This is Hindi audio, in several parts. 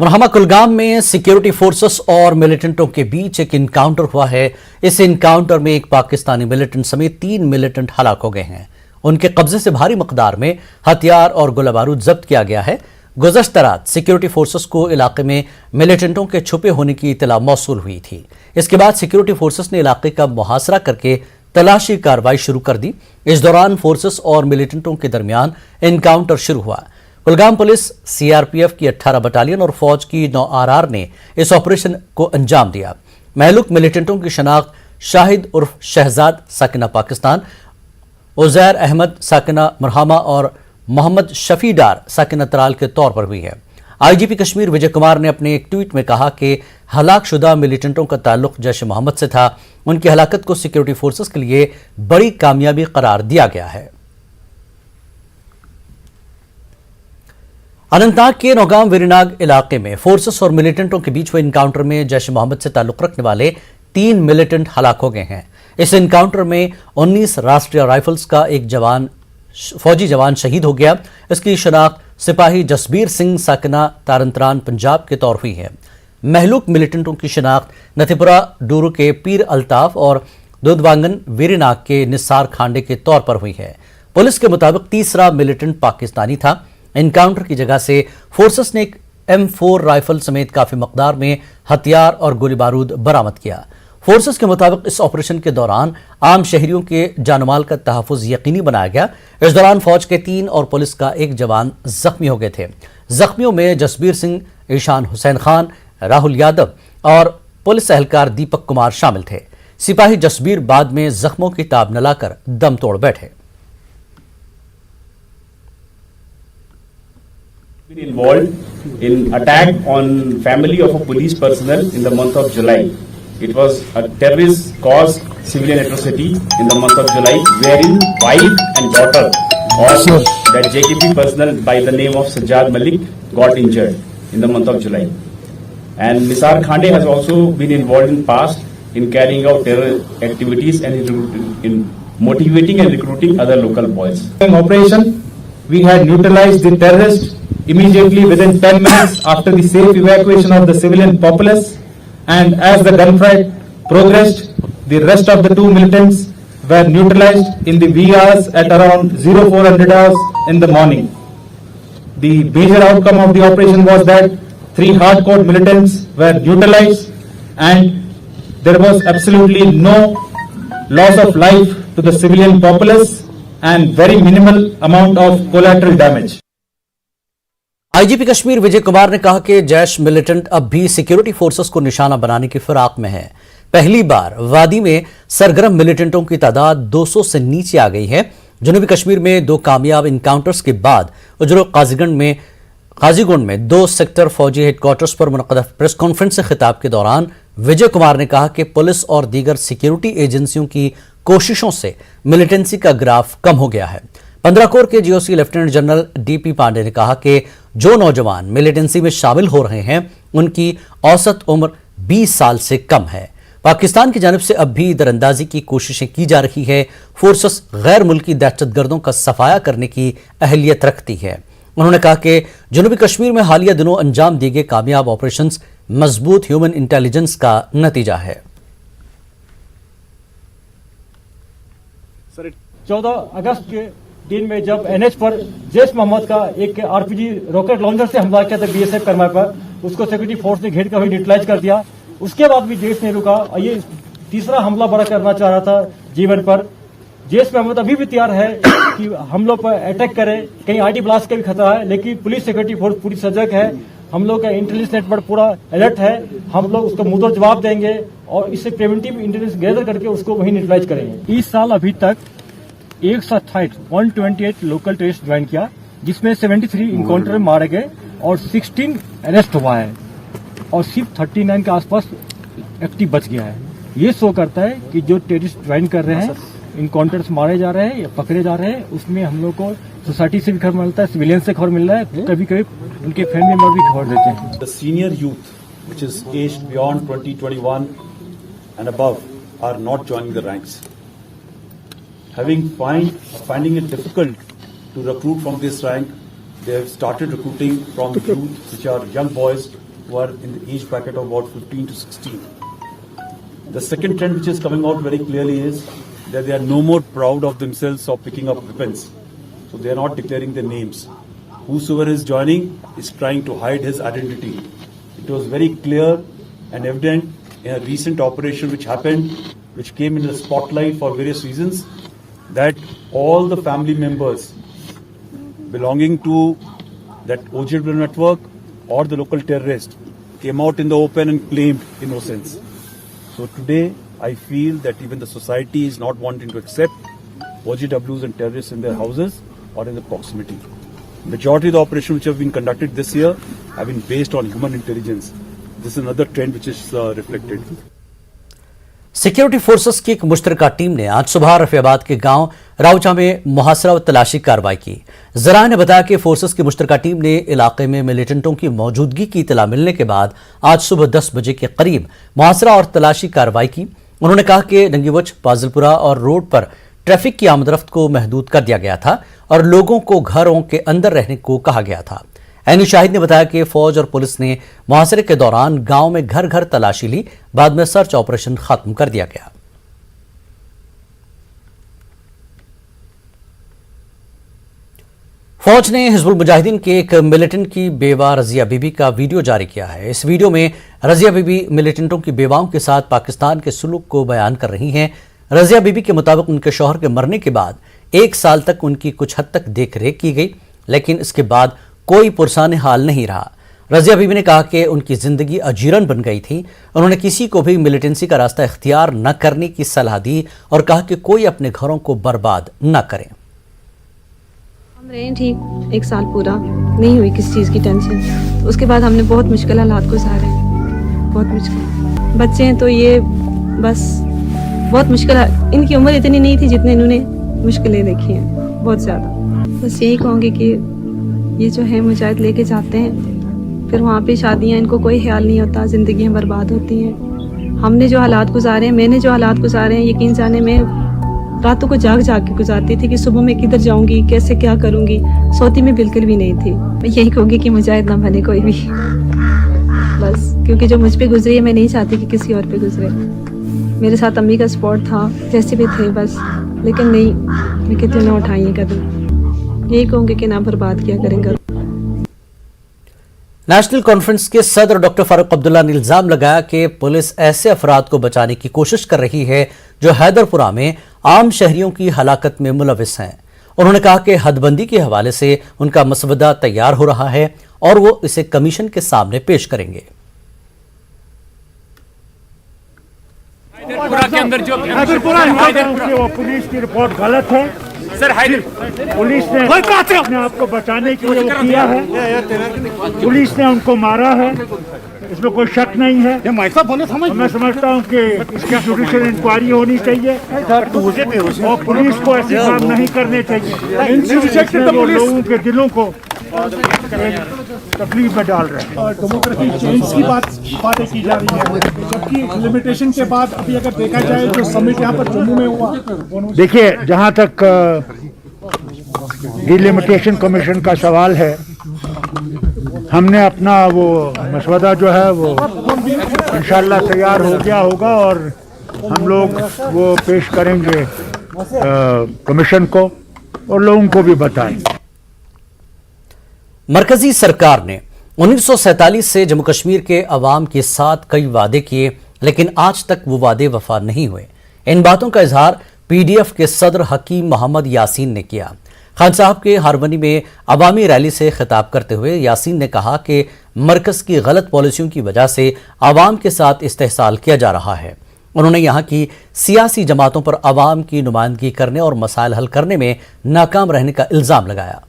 मुरहमा कुलगाम में सिक्योरिटी फोर्सेस और मिलिटेंटों के बीच एक इनकाउंटर हुआ है। इस इनकाउंटर में एक पाकिस्तानी मिलिटेंट समेत 3 मिलिटेंट हलाक हो गए हैं। उनके कब्जे से भारी मकदार में हथियार और गोला बारूद जब्त किया गया है। गुज़श्ता रात सिक्योरिटी फोर्सेस को इलाके में मिलिटेंटों के छुपे होने की इत्तला मौसूल हुई थी। इसके बाद सिक्योरिटी फोर्सेस ने इलाके का मुहासरा करके तलाशी कार्रवाई शुरू कर दी। इस दौरान फोर्सेस और मिलिटेंटों के दरमियान इनकाउंटर शुरू हुआ। कुलगाम पुलिस, सीआरपीएफ की 18 बटालियन और फौज की 9 आरआर ने इस ऑपरेशन को अंजाम दिया। महलूक मिलिटेंटों की शनाख्त शाहिद उर्फ शहजाद साकिना पाकिस्तान, उजैर अहमद साकिना मुरहमा और मोहम्मद शफी डार साकिना तराल के तौर पर हुई है। आईजीपी कश्मीर विजय कुमार ने अपने एक ट्वीट में कहा कि हलाकशुदा मिलिटेंटों का ताल्लुक जैश मोहम्मद से था। उनकी हलाकत को सिक्योरिटी फोर्सेस के लिए बड़ी कामयाबी करार दिया गया है। अनंतनाग के नौगाम वेरीनाग इलाके में फोर्सेस और मिलिटेंटों के बीच हुए इनकाउंटर में जैश मोहम्मद से ताल्लुक रखने वाले 3 मिलिटेंट हलाक हो गए हैं। इस इनकाउंटर में 19 राष्ट्रीय राइफल्स का एक फौजी जवान शहीद हो गया। इसकी शनाख्त सिपाही जसबीर सिंह साकिना तारंतरान पंजाब के तौर हुई है। महलूक मिलिटेंटों की शनाख्त नथीपुरा डूरू के पीर अल्ताफ और दुधवांगन वेरीनाग के निसार खांडे के तौर पर हुई है। पुलिस के मुताबिक तीसरा मिलिटेंट पाकिस्तानी था। इनकाउंटर की जगह से फोर्सेस ने एक M4 राइफल समेत काफी मकदार में हथियार और गोली बारूद बरामद किया। फोर्सेस के मुताबिक इस ऑपरेशन के दौरान आम शहरियों के जानमाल का तहफ़्फ़ुज़ यकीनी बनाया गया। इस दौरान फौज के 3 और पुलिस का 1 जवान जख्मी हो गए थे। जख्मियों में जसबीर सिंह, ईशान हुसैन खान, राहुल यादव और पुलिस एहलकार दीपक कुमार शामिल थे। सिपाही जसबीर बाद में जख्मों की ताब न लाकर दम तोड़ बैठे। Involved in attack on family of a police personnel in the month of July. It was a terrorist caused civilian atrocity in the month of July, wherein wife and daughter of that JKP personnel by the name of Sajjad Malik got injured in the month of July. And Nisar Khande has also been involved in past in carrying out terror activities and in motivating and recruiting other local boys. In operation, we had neutralized the terrorists immediately within 10 minutes after the safe evacuation of the civilian populace, and as the gunfight progressed, the rest of the 2 militants were neutralized in the wee hours at around 0400 hours in the morning. The major outcome of the operation was that 3 hardcore militants were neutralized and there was absolutely no loss of life to the civilian populace and very minimal amount of collateral damage. IGP Kashmir Vijay Kumar ने कहा कि जैश मिलिटेंट अब भी सिक्योरिटी फोर्सेस को निशाना बनाने की फिराक में है। पहली बार वादी में सरगर्म मिलिटेंटों की तादाद 200 से नीचे आ गई है। जनूबी कश्मीर में 2 कामयाब इनकाउंटर्स के बाद उजरो काजीगुंड में 2 सेक्टर फौजी हेडक्वार्टर्स पर मुनक़्क़दा प्रेस कॉन्फ्रेंस से खिताब के दौरान विजय कुमार ने कहा कि पुलिस और दीगर सिक्योरिटी एजेंसियों की कोशिशों से मिलिटेंसी का ग्राफ कम हो गया है। 15 कोर के GOC lieutenant general DP Pandey ने कहा कि जो नौजवान मिलिटेंसी में शामिल हो रहे हैं उनकी औसत उम्र 20 साल से कम है। पाकिस्तान की जानिब से अब भी दरअंदाजी की कोशिशें की जा रही है। फोर्सेस गैर मुल्की दहशतगर्दों का सफाया करने की अहलियत रखती है। उन्होंने कहा कि जनूबी कश्मीर में हालिया दिनों अंजाम दिए गए कामयाब ऑपरेशंस मजबूत ह्यूमन इंटेलिजेंस का नतीजा है। सर, 14 अगस्त के दिन में जब एनएच पर जैश मोहम्मद का एक आरपीजी रॉकेट लॉन्चर से हमला किया था बीएसएफ कर्मा पर, उसको सिक्योरिटी फोर्स ने घेर कर न्यूट्रलाइज कर दिया। उसके बाद भी जैश ने रुका। ये तीसरा हमला बड़ा करना चाह रहा था जीवन पर। जैश मोहम्मद अभी भी तैयार है कि हम लोग पर अटैक करे। कहीं आईडी ब्लास्ट का भी खतरा है, लेकिन पुलिस सिक्योरिटी फोर्स पूरी सजग है। हम लोग का इंटेलिजेंस नेटवर्क पूरा अलर्ट है। हम लोग उसको मुंहतोड़ जवाब देंगे और इससे प्रिवेंटिव इंटेलिजेंस गैदर करके उसको वहीं न्यूट्रलाइज करेंगे। इस साल अभी तक 128 लोकल टेररिस्ट ज्वाइन किया, जिसमें 73 इनकाउंटर में मारे गए और 16 अरेस्ट हुआ है और सिर्फ 39 के आसपास एक्टिव बच गया है। ये शो करता है कि जो टेररिस्ट ज्वाइन कर रहे हैं, इनकाउंटर्स मारे जा रहे हैं या पकड़े जा रहे हैं, उसमें हम लोग को सोसाइटी से भी खबर मिलता है, सिविलियन से खबर मिल रहा है, कभी कभी उनके फैमिली मेंबर भी खबर देते हैं। The senior youth, which is aged beyond 20-21 and above, are not joining the ranks. Finding it difficult to recruit from this rank, they have started recruiting from youth, which are young boys who are in the age bracket of about 15 to 16. The second trend which is coming out very clearly is that they are no more proud of themselves of picking up weapons. So they are not declaring their names. Whosoever is joining is trying to hide his identity. It was very clear and evident in a recent operation which happened, which came in the spotlight for various reasons, that all the family members belonging to that OJW network or the local terrorist came out in the open and claimed innocence. So today, I feel that even the society is not wanting to accept OJWs and terrorists in their houses or in the proximity. Majority of the operations which have been conducted this year have been based on human intelligence. This is another trend which is reflected. Security forces की एक मुश्तरका टीम ने आज सुबह रफियाबाद के गांव राउचा में मुहासरा व तलाशी कार्रवाई की। जराए ने बताया कि फोर्सेस की मुश्तरका टीम ने इलाके में मिलिटेंटों की मौजूदगी की इतला मिलने के बाद आज सुबह 10 बजे के करीब मुहासरा और तलाशी कार्रवाई की। उन्होंने कहा कि नंगीवच, पाजलपुरा और रोड पर ट्रैफिक की आमदरफ्त को महदूद कर दिया गया था और लोगों को घरों के अंदर रहने को कहा गया था। ऐनी शाहिद ने बताया कि फौज और पुलिस ने मुहासरे के दौरान गांव में घर घर तलाशी ली, बाद में सर्च ऑपरेशन खत्म कर दिया गया। फौज ने हिजबुल मुजाहिदीन के एक मिलिटेंट की बेवा रजिया बीबी का वीडियो जारी किया है। इस वीडियो में रजिया बीबी मिलिटेंटों की बेवाओं के साथ पाकिस्तान के सुलूक को बयान कर रही हैं। रजिया बीबी के मुताबिक उनके शौहर के मरने के बाद 1 साल तक उनकी कुछ हद तक देखरेख की गई, लेकिन इसके बाद कोई पुरसाने हाल नहीं रहा। रजिया बीबी ने कहा कि उनकी जिंदगी अजीरन बन गई थी। उन्होंने किसी को भी मिलिटेंसी का रास्ता इख्तियार न करने की सलाह दी और कहा कि कोई अपने घरों को बर्बाद न करे। हम रहे ठीक 1 साल पूरा, नहीं हुई किसी चीज़ की टेंशन। तो उसके बाद हमने बहुत मुश्किल हालात गुजारे, बहुत मुश्किल। बच्चे हैं तो ये बस बहुत मुश्किल, इनकी उम्र इतनी नहीं थी जितने इन्होंने मुश्किलें देखी हैं, बहुत ज़्यादा। बस यही कहूँगी कि ये जो है मुजाहिद लेके जाते हैं, फिर वहाँ पे शादियाँ, इनको कोई ख्याल नहीं होता, ज़िंदगियाँ बर्बाद होती हैं। हमने जो हालात गुजारे हैं, मैंने जो हालात गुजारे हैं, यकीन जाने में रातों को जाग जाग के गुजारती थी कि सुबह मैं किधर जाऊँगी, कैसे क्या करूँगी। सोती में बिल्कुल भी नहीं थी। मैं यही कहूँगी कि मुजाहिद ना बने कोई भी, बस, क्योंकि जो मुझ पर गुजरी है मैं नहीं चाहती कि किसी और पे गुजरे। मेरे साथ अम्मी का सपोर्ट था, जैसे भी थे बस, लेकिन नहीं, मैं कहती ना उठाइए कदम। यही कहूँगी कि ना बर्बाद किया करेंगे। नेशनल कॉन्फ्रेंस के सदर डॉक्टर फारूक अब्दुल्ला ने इल्जाम लगाया कि पुलिस ऐसे अफराद को बचाने की कोशिश कर रही है जो हैदरपुरा में आम शहरियों की हलाकत में मुलविस हैं। उन्होंने कहा कि हदबंदी के हवाले से उनका मसवदा तैयार हो रहा है और वो इसे कमीशन के सामने पेश करेंगे। हैदरपुरा के अंदर जो हैदरपुरा पुलिस की रिपोर्ट गलत है सर। पुलिस ने अपने आप को बचाने के लिए वो किया है, पुलिस ने उनको मारा है, इसमें कोई शक नहीं है। मैं समझता हूँ कि इसकी जुडिशियल इंक्वायरी होनी चाहिए और पुलिस को ऐसे काम नहीं करने चाहिए। वो लोगों के दिलों को तकलीफ में डाल रहे हैं। डेमोक्रेटिक चेंज की बातें की जा रही है, जबकि लिमिटेशन के बाद अभी अगर देखा जाए जो समिट यहाँ पर जम्मू में हुआ। देखिए, जहाँ तक डिलिमिटेशन कमीशन का सवाल है, हमने अपना वो मसवदा जो है वो इंशाल्लाह तैयार हो गया होगा और हम लोग वो पेश करेंगे कमीशन को और लोगों को भी बताएंगे। मरकजी सरकार ने 1947 से जम्मू कश्मीर के अवाम के साथ कई वादे किए, लेकिन आज तक वो वादे वफा नहीं हुए। इन बातों का इजहार पीडीएफ के सदर हकीम मोहम्मद यासीन ने किया। खान साहब के हारमनी में अवामी रैली से खिताब करते हुए यासीन ने कहा कि मरकज की गलत पॉलिसियों की वजह से अवाम के साथ इस्तेहसाल किया जा रहा है। उन्होंने यहाँ की सियासी जमातों पर अवाम की नुमाइंदगी करने और मसाइल हल करने में नाकाम रहने का इल्जाम लगाया।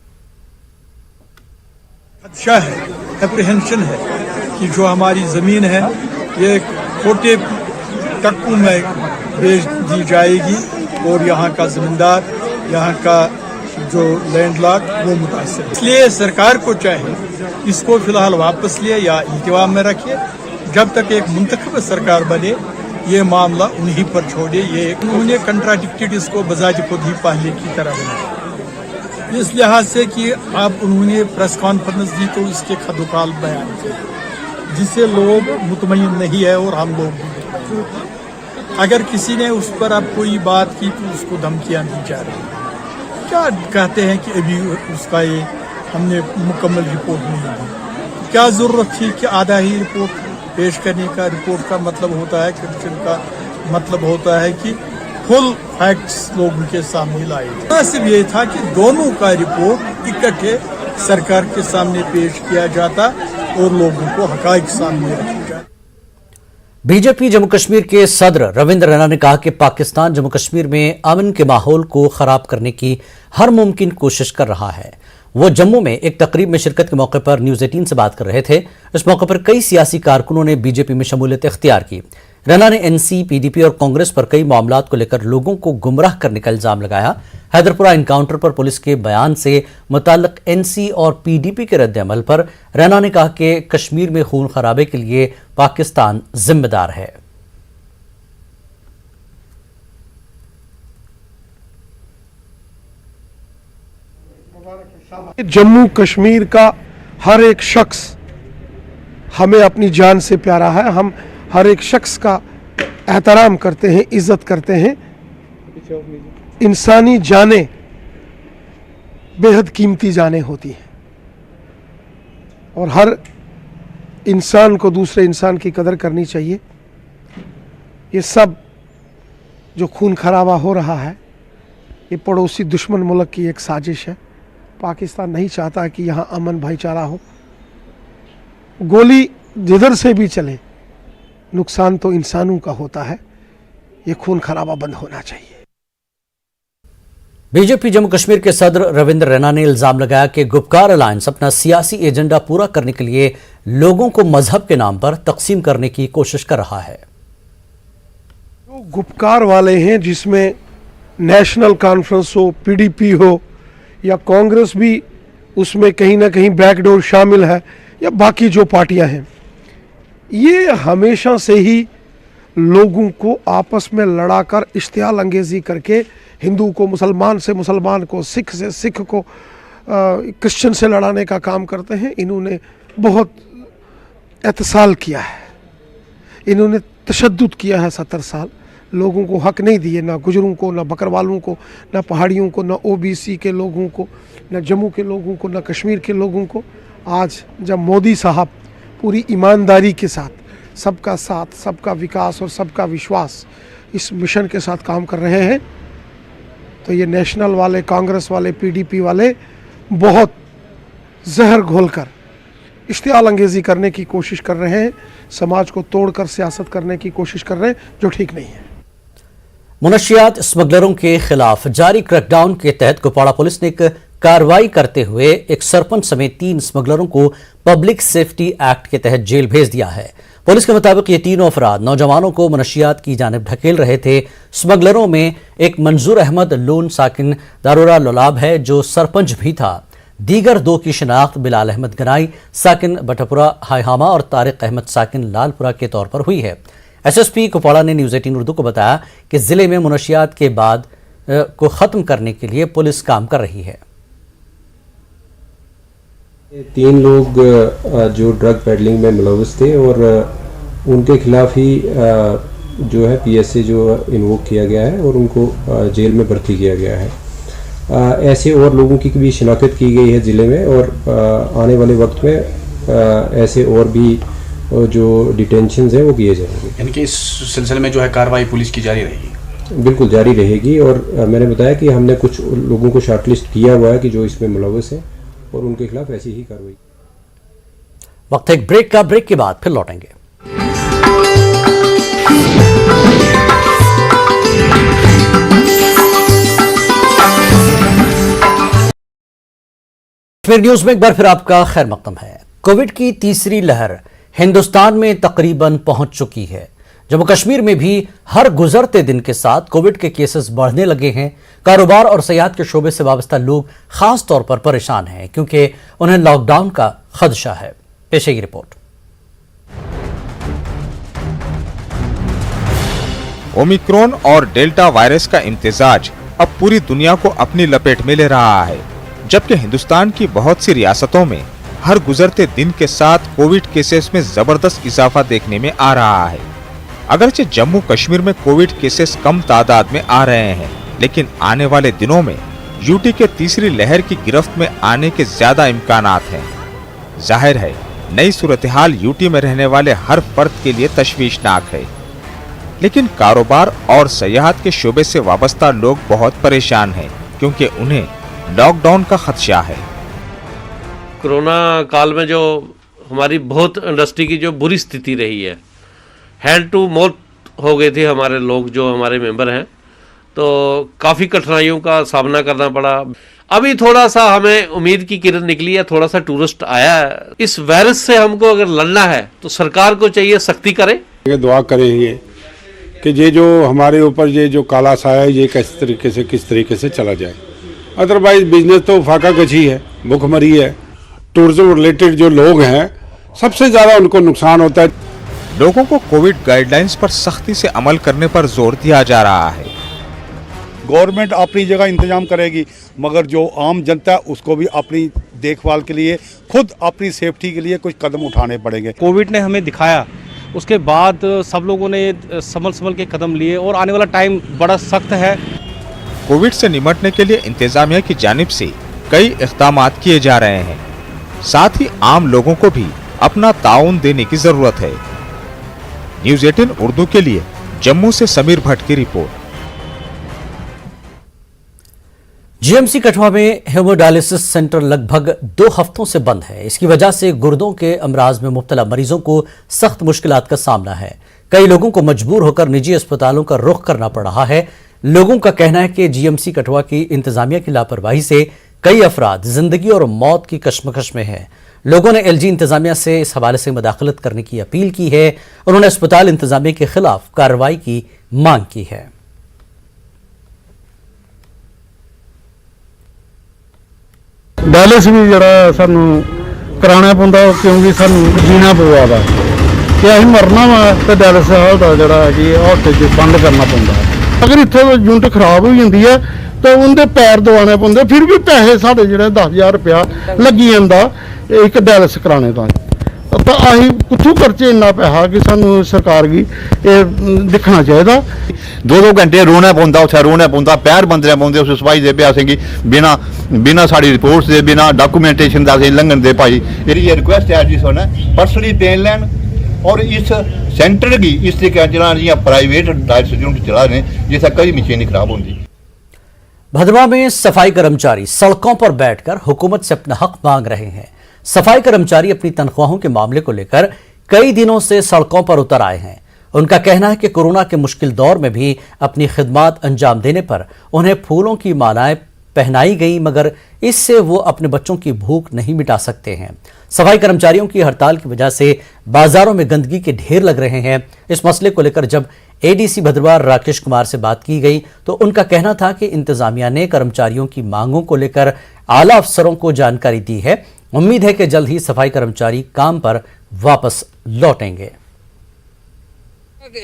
खदशा है, एप्रीहेंशन है कि जो हमारी ज़मीन है ये छोटे टक्कों में बेच दी जाएगी और यहाँ का ज़मींदार, यहाँ का जो लैंडलॉर्ड वो मुतासिर। इसलिए सरकार को चाहिए इसको फिलहाल वापस लिए या इंतजाम में रखे, जब तक एक मुंतखब सरकार बने ये मामला उन्हीं पर छोड़े। ये उन्होंने कंट्राडिक्टेड इसको बजाज खुद ही पहले की तरह बनाया। इस लिहाज से कि अब उन्होंने प्रेस कॉन्फ्रेंस दी तो इसके खदुकाल बयान किए, जिससे लोग मुतमईन नहीं है और हम लोग भी नहीं। अगर किसी ने उस पर अब कोई बात की तो उसको धमकियां दी जा रही हैं। क्या कहते हैं कि अभी उसका ये हमने मुकम्मल रिपोर्ट नहीं दी। क्या ज़रूरत थी कि आधा ही रिपोर्ट पेश करने का? रिपोर्ट का मतलब होता है, क्रिप्शन का मतलब होता है कि फुल फैक्ट्स लोगों के सामने लाए जाए। सिर्फ ये था कि दोनों का रिपोर्ट इकट्ठे सरकार के सामने पेश किया जाता और लोगों को हकाइक सामने रखा जाए। बीजेपी जम्मू कश्मीर के सदर रविंद्र रैना ने कहा कि पाकिस्तान जम्मू कश्मीर में अमन के माहौल को खराब करने की हर मुमकिन कोशिश कर रहा है। वो जम्मू में एक तकरीब में शिरकत के मौके पर न्यूज 18 से बात कर रहे थे। इस मौके पर कई सियासी कारकुनों ने बीजेपी में शमूलियत इख्तियार की। रैना ने एनसी, पीडीपी और कांग्रेस पर कई मामलात को लेकर लोगों को गुमराह करने का इल्जाम लगाया। हैदरपुरा एनकाउंटर पर पुलिस के बयान से मुताल्लिक एनसी और पीडीपी के रद्द-ए-अमल पर रैना ने कहा कि कश्मीर में खून खराबे के लिए पाकिस्तान जिम्मेदार है। जम्मू कश्मीर का हर एक शख्स हमें अपनी जान से प्यारा है। हम हर एक शख्स का एहतराम करते हैं, इज्जत करते हैं। इंसानी जानें बेहद कीमती जानें होती हैं और हर इंसान को दूसरे इंसान की कदर करनी चाहिए। ये सब जो खून खराबा हो रहा है ये पड़ोसी दुश्मन मुल्क की एक साजिश है। पाकिस्तान नहीं चाहता कि यहाँ अमन भाईचारा हो। गोली जिधर से भी चले नुकसान तो इंसानों का होता है। ये खून खराबा बंद होना चाहिए। बीजेपी जम्मू कश्मीर के सदर रविंद्र रैना ने इल्जाम लगाया कि गुपकार अलायंस अपना सियासी एजेंडा पूरा करने के लिए लोगों को मजहब के नाम पर तकसीम करने की कोशिश कर रहा है। जो गुपकार वाले हैं, जिसमें नेशनल कॉन्फ्रेंस हो, पीडीपी हो या कांग्रेस भी उसमें कहीं ना कहीं बैकडोर शामिल है, या बाकी जो पार्टियां हैं, ये हमेशा से ही लोगों को आपस में लड़ाकर इश्तियाल अंगेजी करके हिंदू को मुसलमान से मुसलमान को, सिख से सिख को, क्रिश्चियन से लड़ाने का काम करते हैं। इन्होंने बहुत एहतसाल किया है, इन्होंने तशद्दुद किया है। 70 साल लोगों को हक नहीं दिए, ना गुजरों को, ना बकरवालों को, ना पहाड़ियों को, ना ओबीसी के लोगों को, ना जम्मू के लोगों को, ना कश्मीर के लोगों को। आज जब मोदी साहब पूरी ईमानदारी के साथ सबका साथ, सबका विकास और सबका विश्वास इस मिशन के साथ काम कर रहे हैं, तो ये नेशनल वाले, कांग्रेस वाले, पीडीपी वाले बहुत जहर घोलकर इश्तियाल अंगेजी करने की कोशिश कर रहे हैं। समाज को तोड़कर सियासत करने की कोशिश कर रहे हैं, जो ठीक नहीं है। मुनशियात स्मगलरों के खिलाफ जारी क्रैकडाउन के तहत कुपवाड़ा पुलिस ने एक कार्रवाई करते हुए एक सरपंच समेत 3 स्मगलरों को पब्लिक सेफ्टी एक्ट के तहत जेल भेज दिया है। पुलिस के मुताबिक ये तीनों अफराद नौजवानों को मुनशियात की जानिब ढकेल रहे थे। स्मगलरों में एक मंजूर अहमद लोन साकिन दारुरा लोलाब है, जो सरपंच भी था। दीगर 2 की शिनाख्त बिलाल अहमद गनाई साकिन बटपुरा हायहामा और तारिक अहमद साकिन लालपुरा के तौर पर हुई है। एसएसपी कुपवाड़ा ने न्यूज 18 उर्दू को बताया कि जिले में मुनशियात के बाद को खत्म करने के लिए पुलिस काम कर रही है। 3 लोग जो ड्रग पेडलिंग में मुलव्वस थे और उनके खिलाफ ही जो है पीएसए जो इन्वोक किया गया है और उनको जेल में भर्ती किया गया है। ऐसे और लोगों की भी शिनाख्त की गई है ज़िले में और आने वाले वक्त में ऐसे और भी जो डिटेंशंस हैं वो किए जाएंगे। यानी कि इस सिलसिले में जो है कार्रवाई पुलिस की जारी रहेगी? बिल्कुल जारी रहेगी और मैंने बताया कि हमने कुछ लोगों को शॉर्टलिस्ट किया हुआ है कि जो इसमें मुलव्वस हैं और उनके खिलाफ ऐसी ही कार्रवाई। वक्त एक ब्रेक का, ब्रेक के बाद फिर लौटेंगे। कश्मीर न्यूज में एक बार फिर आपका खैर मकदम है। कोविड की तीसरी लहर हिंदुस्तान में तकरीबन पहुंच चुकी है। जम्मू कश्मीर में भी हर गुजरते दिन के साथ कोविड के केसेस बढ़ने लगे हैं। कारोबार और सयाहत के शोबे से वाबस्ता लोग खास तौर पर परेशान हैं क्योंकि उन्हें लॉकडाउन का खदशा है। पेश है ये रिपोर्ट। ओमिक्रॉन और डेल्टा वायरस का इम्तिजाज अब पूरी दुनिया को अपनी लपेट में ले रहा है, जबकि हिंदुस्तान की बहुत सी रियासतों में हर गुजरते दिन के साथ कोविड केसेस में जबरदस्त इजाफा देखने में आ रहा है। अगरचे जम्मू कश्मीर में कोविड केसेस कम तादाद में आ रहे हैं, लेकिन आने वाले दिनों में यूटी के तीसरी लहर की गिरफ्त में आने के ज्यादा इम्कानात हैं। जाहिर है नई सूरत हाल यूटी में रहने वाले हर फर्द के लिए तशवीशनाक है, लेकिन कारोबार और सयाहत के शोबे से वाबस्ता लोग बहुत परेशान हैं, क्योंकि उन्हें लॉकडाउन का खदशा है। कोरोना काल में जो हमारी बहुत इंडस्ट्री की जो बुरी स्थिति रही है, हैंड टू माउथ हो गए थे हमारे लोग जो हमारे मेंबर हैं, तो काफ़ी कठिनाइयों का सामना करना पड़ा। अभी थोड़ा सा हमें उम्मीद की किरण निकली है, थोड़ा सा टूरिस्ट आया है। इस वायरस से हमको अगर लड़ना है तो सरकार को चाहिए सख्ती करे। दुआ करेंगे कि ये जो हमारे ऊपर ये जो काला साया है ये किस तरीके से चला जाए। अदरवाइज बिजनेस तो फाका गछी है, भुखमरी है। टूरिज्म रिलेटेड जो लोग हैं सबसे ज़्यादा उनको नुकसान होता है। लोगों को कोविड गाइडलाइंस पर सख्ती से अमल करने पर जोर दिया जा रहा है। गवर्नमेंट अपनी जगह इंतजाम करेगी, मगर जो आम जनता है उसको भी अपनी देखभाल के लिए खुद अपनी सेफ्टी के लिए कुछ कदम उठाने पड़ेंगे। कोविड ने हमें दिखाया, उसके बाद सब लोगों ने संभल के कदम लिए और आने वाला टाइम बड़ा सख्त है। कोविड से निपटने के लिए इंतजामिया की जानिब से कई इक़दामात किए जा रहे हैं, साथ ही आम लोगों को भी अपना ताउन देने की जरूरत है। न्यूज़ 18 उर्दू के लिए जम्मू से समीर भट्ट की रिपोर्ट। जीएमसी कठुआ में हेमोडायलिसिस सेंटर लगभग 2 हफ्तों से बंद है। इसकी वजह से गुर्दों के अमराज में मुब्तला मरीजों को सख्त मुश्किलात का सामना है। कई लोगों को मजबूर होकर निजी अस्पतालों का रुख करना पड़ रहा है। लोगों का कहना है कि जीएमसी कठुआ की इंतजामिया की लापरवाही से कई अफराद जिंदगी और मौत की कशमकश में है। लोगों ने एलजी इंतजामिया से इस हवाले से मुदाखलत करने की अपील की है। उन्होंने अस्पताल इंतजामिया के खिलाफ कार्रवाई की मांग की है। डायलिस भी जरा सानू कराना पौंदा, क्योंकि सानू जीना पवा दा कि असीं मरना वा ते डायलिस हाल दा जरा कि हॉस्पिटल बंद करना पौंदा। अगर इत्थे यूनिट खराब हो जाती है तो उनके पैर दवाने पौंदे, फिर भी पैसे साढ़े जिहड़े 10,000 रुपया लगी जांदा एक डायलिस कराने दा। तो असीं कुत्थों खर्चे इन्ना पैसा कि सानू सरकार गी दिखना चाहिए। 2-2 घंटे रोना पौंदा, उत्थे रोना पौंदा, पैर बंदने पौंदे उस सफाई दे पे असेंगी बिना साड़ी रिपोर्ट्स दे, बिना डॉक्यूमेंटेशन दा असें लंघन दे भाई। मेरी ये रिक्वेस्ट है जी सोना पर्सनली पेन लैन और इस सेंटर की इस तरीके चला जियां प्राइवेट डायलिसिस यूनिट चला रहे जिससे कई मशीन खराब होंगी। भदरवा में सफाई कर्मचारी सड़कों पर बैठकर हुकूमत से अपना हक मांग रहे हैं। सफाई कर्मचारी अपनी तनख्वाहों के मामले को लेकर कई दिनों से सड़कों पर उतर आए हैं। उनका कहना है कि कोरोना के मुश्किल दौर में भी अपनी खिदमत अंजाम देने पर उन्हें फूलों की मालाएं पहनाई गई, मगर इससे वो अपने बच्चों की भूख नहीं मिटा सकते हैं। सफाई कर्मचारियों की हड़ताल की वजह से बाजारों में गंदगी के ढेर लग रहे हैं। इस मसले को लेकर जब एडीसी भदरवा राकेश कुमार से बात की गई तो उनका कहना था कि इंतजामिया ने कर्मचारियों की मांगों को लेकर आला अफसरों को जानकारी दी है। उम्मीद है कि जल्द ही सफाई कर्मचारी काम पर वापस लौटेंगे।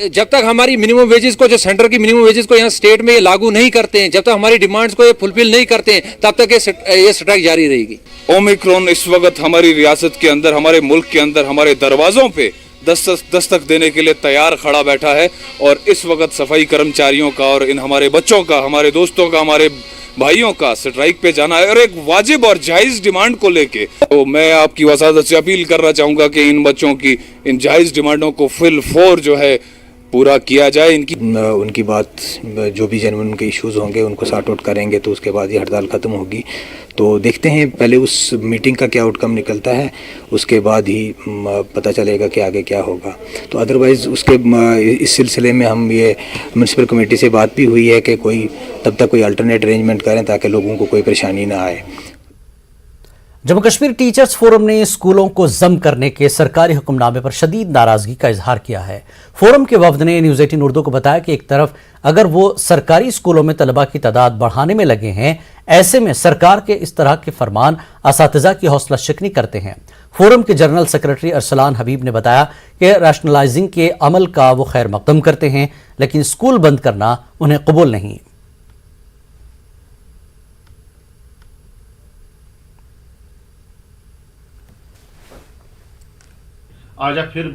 जब तक हमारी मिनिमम वेजेस को, जो सेंटर की मिनिमम वेजेस को यहाँ स्टेट में ये लागू नहीं करते हैं, जब तक हमारी डिमांड्स को ये फुलफिल नहीं करते हैं, तब तक ये स्ट्राइक जारी रहेगी। ओमिक्रॉन इस वक्त हमारी रियासत के अंदर, हमारे मुल्क के अंदर, हमारे दरवाजों पे दस्तक देने के लिए तैयार खड़ा बैठा है। और इस वक्त सफाई कर्मचारियों का और इन हमारे बच्चों का, हमारे दोस्तों का, हमारे भाइयों का स्ट्राइक पे जाना है और एक वाजिब और जायज डिमांड को लेके। तो मैं आपकी वसादत से अपील करना चाहूंगा कि इन बच्चों की इन जायज डिमांडों को फुल फोर जो है पूरा किया जाए। उनकी बात जो भी जेन्युइन उनके इश्यूज होंगे उनको सॉर्ट आउट करेंगे, तो उसके बाद ये हड़ताल ख़त्म होगी। तो देखते हैं पहले उस मीटिंग का क्या आउटकम निकलता है, उसके बाद ही पता चलेगा कि आगे क्या होगा। तो अदरवाइज़ उसके इस सिलसिले में हम ये म्यूनसिपल कमेटी से बात भी हुई है कि तब तक कोई अल्टरनेट अरेंजमेंट करें ताकि लोगों को कोई परेशानी ना आए। जम्मू कश्मीर टीचर्स फोरम ने स्कूलों को जम करने के सरकारी हुक्मनामे पर शदीद नाराजगी का इजहार किया है। फोरम के वफद ने न्यूज़ 18 उर्दू को बताया कि एक तरफ अगर वो सरकारी स्कूलों में तलबा की तादाद बढ़ाने में लगे हैं, ऐसे में सरकार के इस तरह के फरमान असातिज़ा की हौसला शिकनी करते हैं। फोरम के जनरल सेक्रेटरी अरसलान हबीब ने बताया कि रैशनलाइजिंग के अमल का वो खैर मकदम करते हैं, लेकिन स्कूल बंद करना उन्हें कबूल नहीं। आज आप फिर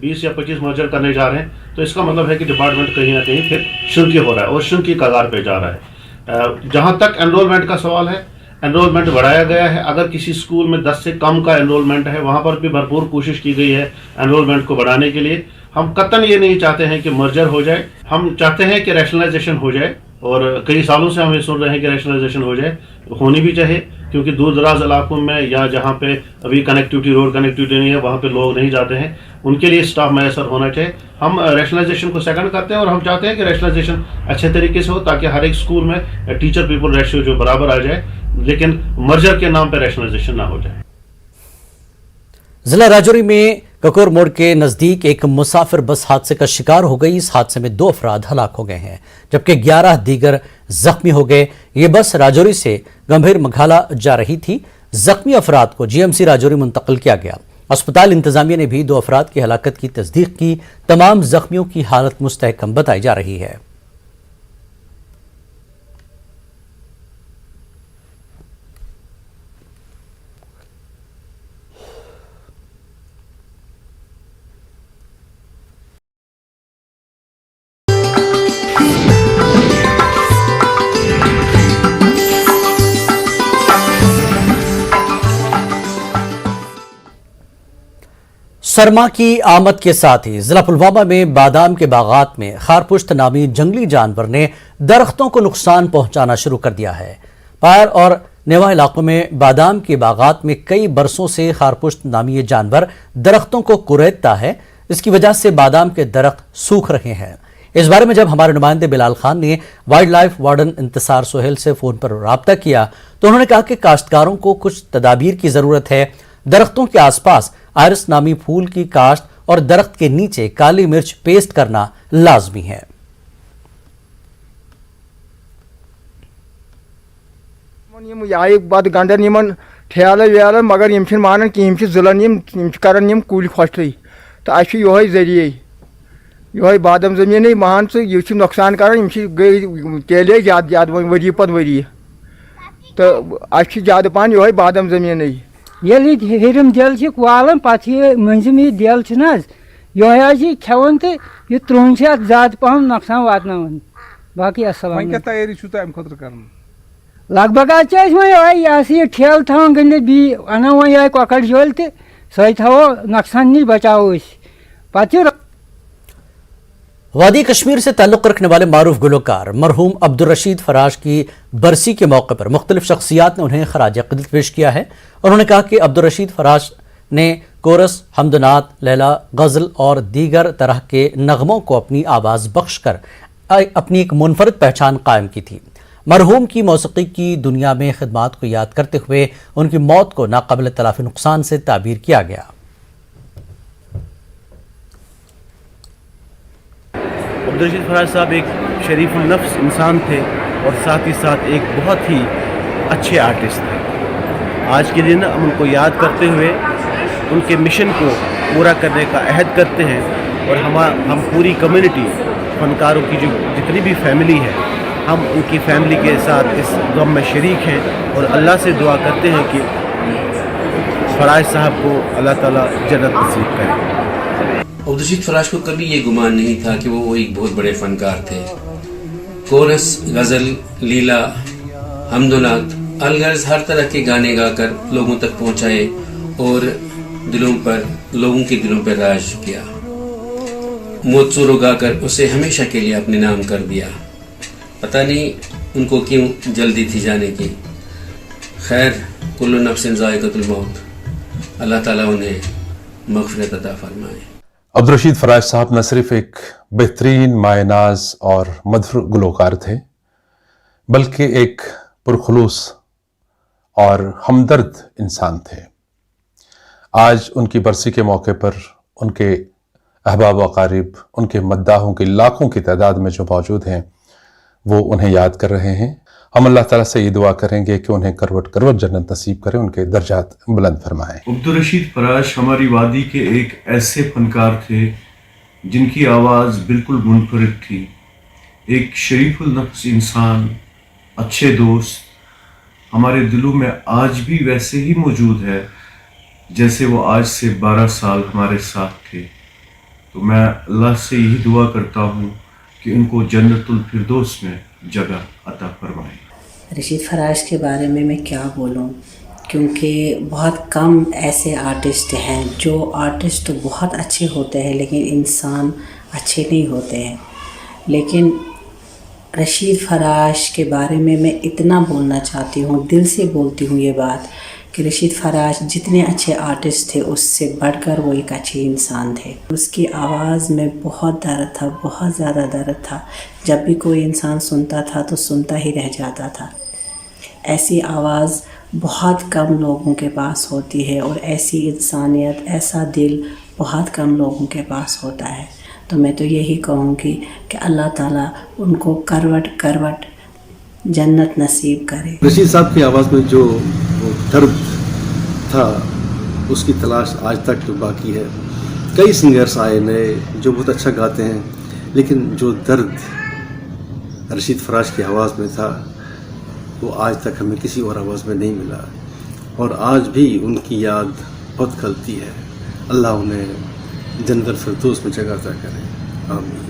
20 या 25 मर्जर करने जा रहे हैं, तो इसका मतलब है कि डिपार्टमेंट कहीं ना कहीं फिर श्रिंक हो रहा है और श्रिंक की कगार पे जा रहा है। जहाँ तक एनरोलमेंट का सवाल है, एनरोलमेंट बढ़ाया गया है। अगर किसी स्कूल में 10 से कम का एनरोलमेंट है, वहाँ पर भी भरपूर कोशिश की गई है एनरोलमेंट को बढ़ाने के लिए। हम कतई ये नहीं चाहते हैं कि मर्जर हो जाए, हम चाहते हैं कि रैशनलाइजेशन हो जाए, और कई सालों से हम ये सुन रहे हैं कि रैशनलाइजेशन हो जाए, होनी भी चाहिए, क्योंकि दूर दराज इलाकों में या जहाँ पे अभी कनेक्टिविटी, रोड कनेक्टिविटी नहीं है, वहाँ पे लोग नहीं जाते हैं, उनके लिए स्टाफ मैसर होना चाहिए। हम रैशनलाइजेशन को सेकंड करते हैं और हम चाहते हैं कि रैशनलाइजेशन अच्छे तरीके से हो, ताकि हर एक स्कूल में टीचर पीपल रेशियो जो बराबर आ जाए, लेकिन मर्जर के नाम पर रैशनलाइजेशन ना हो जाए। जिला राजौरी में ककोर मोड़ के नजदीक एक मुसाफिर बस हादसे का शिकार हो गई। इस हादसे में 2 अफराद हलाक हो गए हैं, जबकि 11 दीगर जख्मी हो गए। ये बस राजौरी से गंभीर मघाला जा रही थी। जख्मी अफराद को जीएमसी राजौरी मुंतकिल किया गया। अस्पताल इंतजामिया ने भी 2 अफराद की हलाकत की तस्दीक की। तमाम जख्मियों की हालत मुस्तहकम बताई जा रही है। सरमा की आमद के साथ ही जिला पुलवामा में बादाम के बागात में खारपुश्त नामी जंगली जानवर ने दरख्तों को नुकसान पहुंचाना शुरू कर दिया है। पायर और नेवा इलाकों में बादाम के बागात में कई बरसों से खारपुश्त नामी ये जानवर दरख्तों को कुरेदता है। इसकी वजह से बादाम के दरख्त सूख रहे हैं। इस बारे में जब हमारे नुमाइंदे बिलाल खान ने wild life warden Intisar Sohail से फोन पर राब्ता किया तो उन्होंने कहा कि काश्तकारों को कुछ तदाबीर की जरूरत है। दरख्तों के आसपास आयरस नामी फूल की काश्त और दरख्त के नीचे काली मिर्च पेस्ट करना लाजमी है। गंडन यमन ठेल वेल मगर यम मानन कि जिलन यम कर कुल फसल तो अ जरिए ये बादम जमीन मान यह नुकसान कर गई तेले ज्यादा वरी पत वरी तो अ ज्यादा पान ये बादम जमीन हिरम दिल वालन पे मंजिम यह दिल यह खेवान तो यह त्रोन से ज्यादा पहम नुकसान वातान बाकी अस्सलाम तैयारी कर लगभग यह ठेल थवान गंडित बी अना वो यह कॉकड़ झोल तो सही थो नुकसान नश बचाओ पे। वादी कश्मीर से ताल्लुक़ रखने वाले मारूफ गुलकार मरहूम अब्दुल रशीद फराश की बरसी के मौके पर मुख्तलिफ शख्सियात ने उन्हें खराज अक़ीदत पेश किया है। उन्होंने कहा कि अब्दुल रशीद फराश ने कोरस, हमदनात, लैला, गज़ल और दीगर तरह के नगमों को अपनी आवाज़ बख्श कर अपनी एक मुनफरद पहचान कायम की थी। मरहूम की मौसीकी की दुनिया में खिदमात को याद करते हुए उनकी मौत को नाकाबिल तलाफ़ी नुकसान से ताबीर किया गया। अब्दुल रशीद फराज साहब एक शरीफुल नफ्स इंसान थे और साथ ही साथ एक बहुत ही अच्छे आर्टिस्ट थे। आज के दिन हम उनको याद करते हुए उनके मिशन को पूरा करने का अहद करते हैं और हम पूरी कम्युनिटी फनकारों की जो जितनी भी फैमिली है, हम उनकी फैमिली के साथ इस गम में शरीक हैं और अल्लाह से दुआ करते हैं कि फराज साहब को अल्लाह ताला जन्नत नसीब करे। अब्दुल रशीद फराज को कभी ये गुमान नहीं था कि वो एक बहुत बड़े फनकार थे। कोरस, गज़ल, लीला, हमदनात, अलगर्ज हर तरह के गाने गाकर लोगों तक पहुंचाए और लोगों के दिलों पर राज किया। मोतसुरो गाकर उसे हमेशा के लिए अपने नाम कर दिया। पता नहीं उनको क्यों जल्दी थी जाने की। खैर, कुल्लु नफ्सिन ज़ाइक़तुल मौत, अल्लाह ताला उन्हें मग़फ़िरत अता फरमाए। अब्दुल रशीद फराज साहब न सिर्फ एक बेहतरीन मायनाज और मधुर गुलकार थे, बल्कि एक पुरखुलूस और हमदर्द इंसान थे। आज उनकी बरसी के मौके पर उनके अहबाब अकारिब, उनके मद्दाहों की लाखों की तादाद में जो मौजूद हैं, वो उन्हें याद कर रहे हैं। हम अल्लाह ताला से ये दुआ करेंगे कि उन्हें करवट करवट जन्नत नसीब करें, उनके दर्जात बुलंद फरमाएं। अब्दुल रशीद फराज हमारी वादी के एक ऐसे फनकार थे जिनकी आवाज़ बिल्कुल मुनफरिद थी। एक शरीफुल नफ्स इंसान, अच्छे दोस्त, हमारे दिलों में आज भी वैसे ही मौजूद है जैसे वो आज से 12 साल हमारे साथ थे। तो मैं अल्लाह से यही दुआ करता हूँ कि उनको जन्नतुल फिरदौस में जगह अता फरमाए। रशीद फराज के बारे में मैं क्या बोलूँ, क्योंकि बहुत कम ऐसे आर्टिस्ट हैं जो आर्टिस्ट तो बहुत अच्छे होते हैं लेकिन इंसान अच्छे नहीं होते हैं। लेकिन रशीद फराज के बारे में मैं इतना बोलना चाहती हूँ, दिल से बोलती हूँ ये बात, कि रशीद फराज जितने अच्छे आर्टिस्ट थे उससे बढ़कर वो एक अच्छे इंसान थे। उसकी आवाज़ में बहुत दर्द था, बहुत ज़्यादा दर्द था। जब भी कोई इंसान सुनता था तो सुनता ही रह जाता था। ऐसी आवाज़ बहुत कम लोगों के पास होती है और ऐसी इंसानियत, ऐसा दिल बहुत कम लोगों के पास होता है। तो मैं तो यही कहूँगी कि अल्लाह ताला उनको करवट करवट जन्नत नसीब करे। रशीद साहब की आवाज़ में जो दर्द था उसकी तलाश आज तक बाकी है। कई सिंगर्स आए नए जो बहुत अच्छा गाते हैं, लेकिन जो दर्द रशीद फराज की आवाज़ में था वो आज तक हमें किसी और आवाज़ में नहीं मिला। और आज भी उनकी याद बहुत खलती है। अल्लाह उन्हें जन्नतुल फिरदौस में जगह अता करे, आमीन।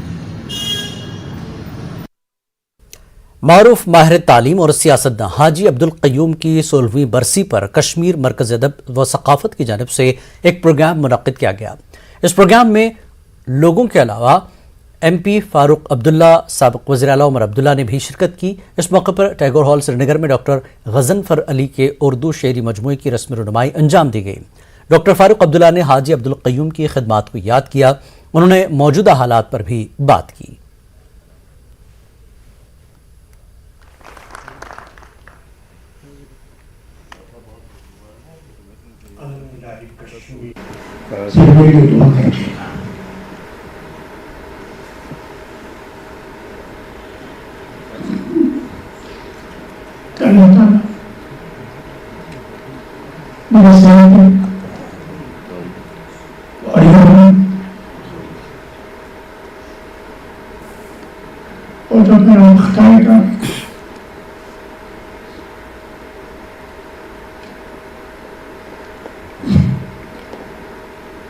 मारूफ माहिर तालीम और सियासतदान हाजी अब्दुल क़य्यूम की 16वीं बरसी पर कश्मीर मरकज़ अदब व सक़ाफ़त की जानिब से एक प्रोग्राम मुनक़्क़िद किया गया। इस प्रोग्राम में लोगों के अलावा MP फ़ारूक अब्दुल्ला, साबिक़ वज़ीर आला उमर अब्दुल्ला ने भी शिरकत की। इस मौके पर टैगोर हॉल श्रीनगर में डॉक्टर गज़नफ़र अली के उर्दू शेरी मजमूए की रस्मी रुनुमाई अंजाम दी गई। डॉक्टर फ़ारूक अब्दुल्ला ने हाजी अब्दुल क़य्यूम की खिदमात को याद किया। उन्होंने मौजूदा हालात पर भी बात की। और जो मेरा बताएगा